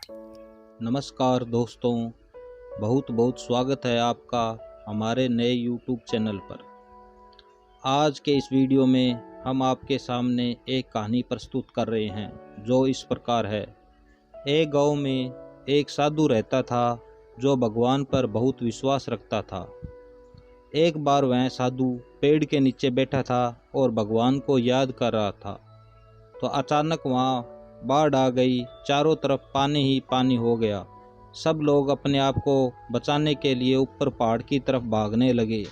नमस्कार दोस्तों, बहुत बहुत स्वागत है आपका हमारे नए YouTube चैनल पर। आज के इस वीडियो में हम आपके सामने एक कहानी प्रस्तुत कर रहे हैं जो इस प्रकार है। एक गांव में एक साधु रहता था जो भगवान पर बहुत विश्वास रखता था। एक बार वह साधु पेड़ के नीचे बैठा था और भगवान को याद कर रहा था, तो अचानक वहाँ बाढ़ आ गई। चारों तरफ पानी ही पानी हो गया। सब लोग अपने आप को बचाने के लिए ऊपर पहाड़ की तरफ भागने लगे।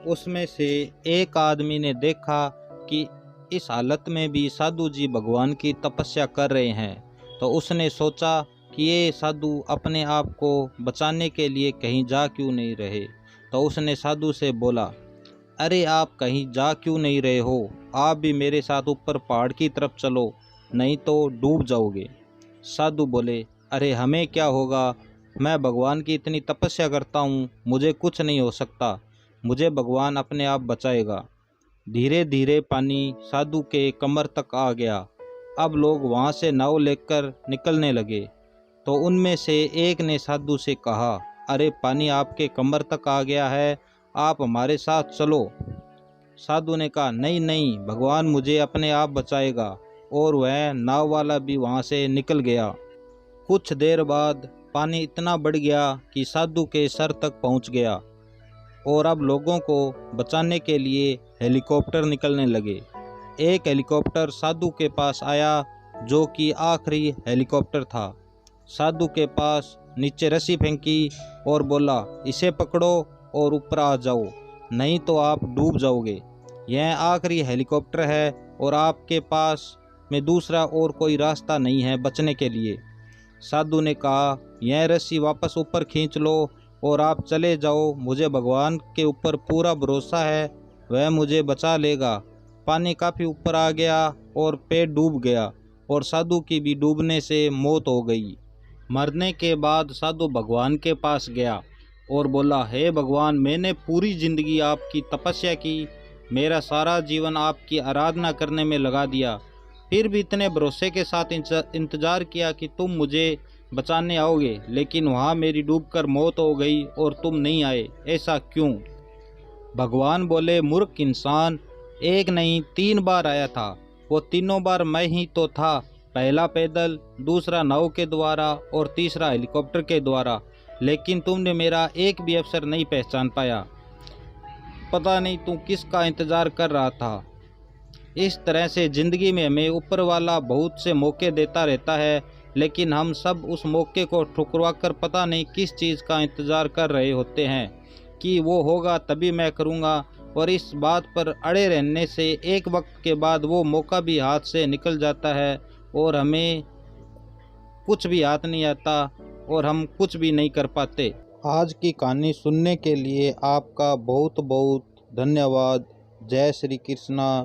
उसमें से एक आदमी ने देखा कि इस हालत में भी साधु जी भगवान की तपस्या कर रहे हैं, तो उसने सोचा कि ये साधु अपने आप को बचाने के लिए कहीं जा क्यों नहीं रहे। तो उसने साधु से बोला, अरे आप कहीं जा क्यों नहीं रहे हो, आप भी मेरे साथ ऊपर पहाड़ की तरफ चलो, नहीं तो डूब जाओगे। साधु बोले, अरे हमें क्या होगा, मैं भगवान की इतनी तपस्या करता हूँ, मुझे कुछ नहीं हो सकता, मुझे भगवान अपने आप बचाएगा। धीरे धीरे पानी साधु के कमर तक आ गया। अब लोग वहाँ से नाव लेकर निकलने लगे, तो उनमें से एक ने साधु से कहा, अरे पानी आपके कमर तक आ गया है, आप हमारे साथ चलो। साधु ने कहा, नहीं नहीं, भगवान मुझे अपने आप बचाएगा। और वह नाव वाला भी वहाँ से निकल गया। कुछ देर बाद पानी इतना बढ़ गया कि साधु के सर तक पहुँच गया और अब लोगों को बचाने के लिए हेलीकॉप्टर निकलने लगे। एक हेलीकॉप्टर साधु के पास आया जो कि आखिरी हेलीकॉप्टर था। साधु के पास नीचे रस्सी फेंकी और बोला, इसे पकड़ो और ऊपर आ जाओ, नहीं तो आप डूब जाओगे। यह आखिरी हेलीकॉप्टर है और आपके पास में दूसरा और कोई रास्ता नहीं है बचने के लिए। साधु ने कहा, यह रस्सी वापस ऊपर खींच लो और आप चले जाओ, मुझे भगवान के ऊपर पूरा भरोसा है, वह मुझे बचा लेगा। पानी काफ़ी ऊपर आ गया और पेड़ डूब गया और साधु की भी डूबने से मौत हो गई। मरने के बाद साधु भगवान के पास गया और बोला, हे भगवान, मैंने पूरी ज़िंदगी आपकी तपस्या की, मेरा सारा जीवन आपकी आराधना करने में लगा दिया, फिर भी इतने भरोसे के साथ इंतज़ार किया कि तुम मुझे बचाने आओगे, लेकिन वहाँ मेरी डूबकर मौत हो गई और तुम नहीं आए, ऐसा क्यों? भगवान बोले, मूर्ख इंसान, एक नहीं 3 बार आया था, वो तीनों बार मैं ही तो था। पहला पैदल, दूसरा नाव के द्वारा और तीसरा हेलीकॉप्टर के द्वारा, लेकिन तुमने मेरा एक भी अवसर नहीं पहचान पाया। पता नहीं तू किसका इंतज़ार कर रहा था। इस तरह से ज़िंदगी में हमें ऊपर वाला बहुत से मौके देता रहता है, लेकिन हम सब उस मौके को ठुकरा कर पता नहीं किस चीज़ का इंतज़ार कर रहे होते हैं कि वो होगा तभी मैं करूँगा, और इस बात पर अड़े रहने से एक वक्त के बाद वो मौका भी हाथ से निकल जाता है और हमें कुछ भी हाथ नहीं आता और हम कुछ भी नहीं कर पाते। आज की कहानी सुनने के लिए आपका बहुत बहुत धन्यवाद। जय श्री कृष्णा।